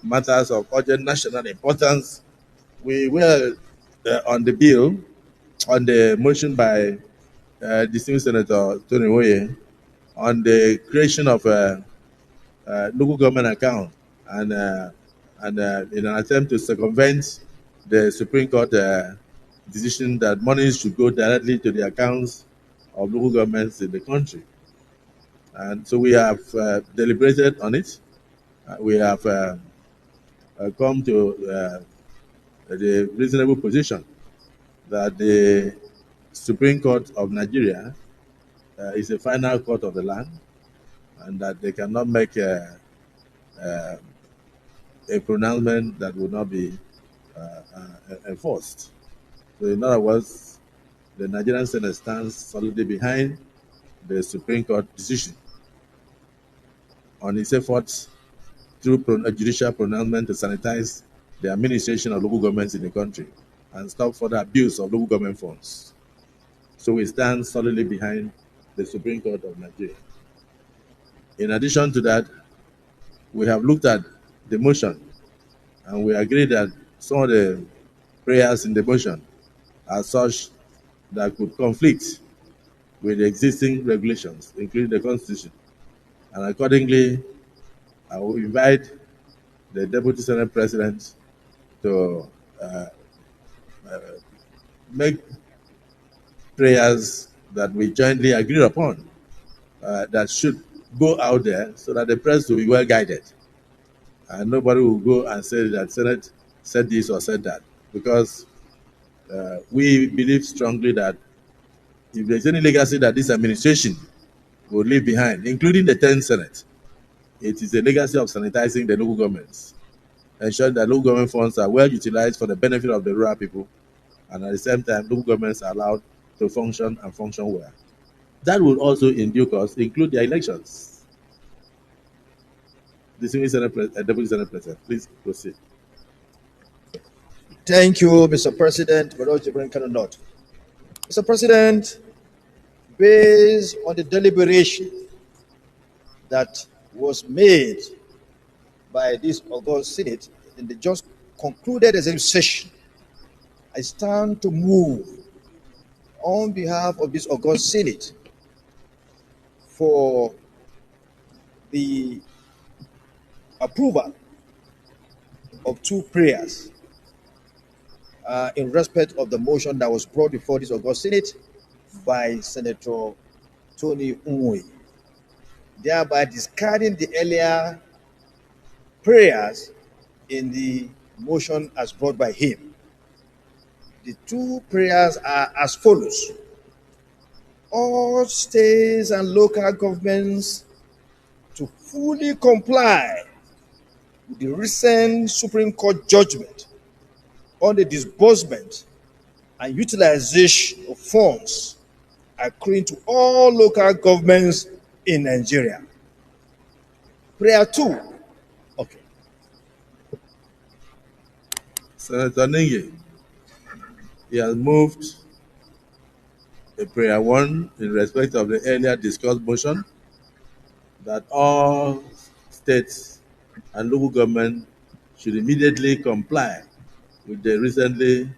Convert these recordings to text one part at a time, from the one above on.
matters of urgent national importance, we were on the bill, on the motion by distinguished Senator Tony Oye on the creation of a local government account, and in an attempt to circumvent the Supreme Court decision that money should go directly to the accounts of local governments in the country. And so we have deliberated on it. We have come to the reasonable position that the Supreme Court of Nigeria is the final court of the land, and that they cannot make uh, a pronouncement that would not be enforced. So, in other words, the Nigerian Senate stands solidly behind the Supreme Court decision on its efforts through a judicial pronouncement to sanitize the administration of local governments in the country and stop further abuse of local government funds. So we stand solidly behind the Supreme Court of Nigeria. In addition to that, we have looked at the motion and we agree that some of the prayers in the motion are such that could conflict with the existing regulations, including the Constitution. And accordingly, I will invite the Deputy Senate President to make prayers that we jointly agree upon that should go out there so that the press will be well guided. And nobody will go and say that Senate said this or said that, because we believe strongly that if there's any legacy that this administration will leave behind, including the 10th Senate, it is a legacy of sanitizing the local governments, ensuring that local government funds are well utilized for the benefit of the rural people, and at the same time, local governments are allowed to function and function well. That will also, in due course, include their elections. Distinguished Deputy Senate President, please proceed. Thank you, Mr. President. Mr. President, based on the deliberation that was made by this August Senate in the just concluded executive session, I stand to move on behalf of this August Senate for the approval of two prayers in respect of the motion that was brought before this August Senate by Senator Tony Oye, thereby discarding the earlier prayers in the motion as brought by him. The two prayers are as follows: all states and local governments to fully comply with the recent Supreme Court judgment on the disbursement and utilization of funds accruing to all local governments in Nigeria. Prayer 2. Okay. Senator Ningi, he has moved a prayer 1 in respect of the earlier discussed motion that all states and local government should immediately comply with the recently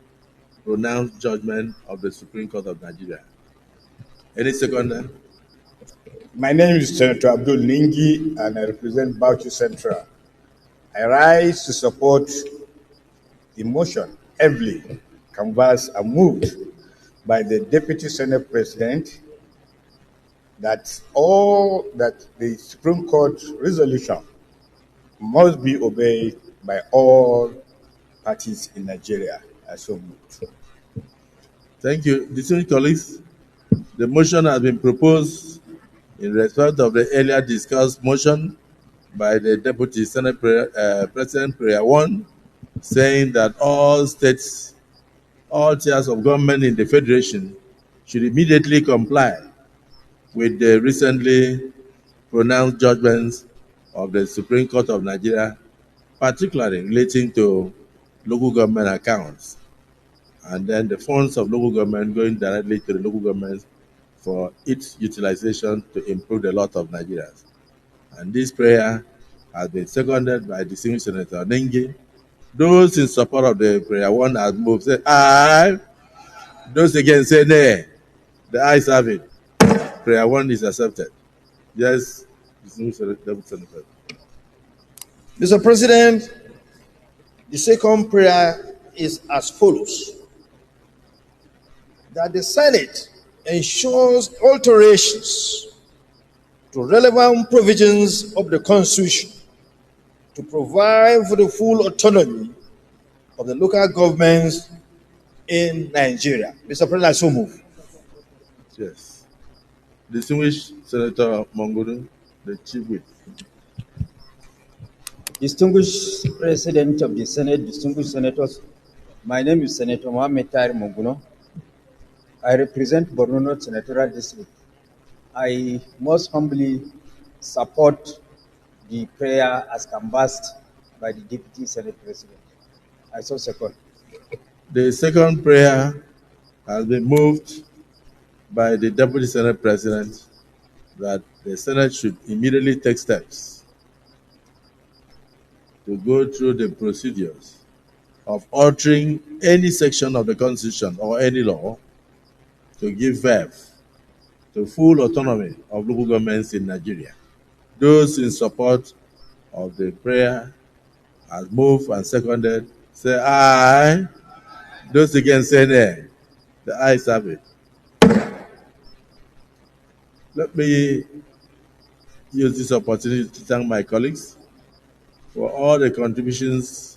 pronounced judgment of the Supreme Court of Nigeria. Any seconder? My name is Senator Abdul Ningi, and I represent Bauchi Central. I rise to support the motion heavily canvassed and moved by the Deputy Senate President that the Supreme Court resolution must be obeyed by all parties in Nigeria. I so moved. Thank you. Distinguished colleagues, the motion has been proposed in respect of the earlier discussed motion by the Deputy Senate President, Prayer 1, saying that all states, all tiers of government in the Federation should immediately comply with the recently pronounced judgments of the Supreme Court of Nigeria, particularly relating to local government accounts, and then the funds of local government going directly to the local governments for its utilization to improve the lot of Nigerians. And this prayer has been seconded by distinguished Senator Nengi. Those in support of the prayer one has moved, say aye. Those against say nay. The ayes have it. Prayer one is accepted. Yes, distinguished Senator. Mr. President, the second prayer is as follows: that the Senate ensures alterations to relevant provisions of the Constitution to provide for the full autonomy of the local governments in Nigeria. Mr. President, I so move. Yes. Distinguished Senator Mongudu, the Chief Whip. Distinguished President of the Senate, distinguished senators, my name is Senator Mohammed Tahir Monguno. I represent Borno North Senatorial District. I most humbly support the prayer as canvassed by the Deputy Senate President. I so second. The second prayer has been moved by the Deputy Senate President that the Senate should immediately take steps to go through the procedures of altering any section of the Constitution or any law to give birth to full autonomy of local governments in Nigeria. Those in support of the prayer as moved and seconded say aye. Those against say nay. The ayes have it. Let me use this opportunity to thank my colleagues for all the contributions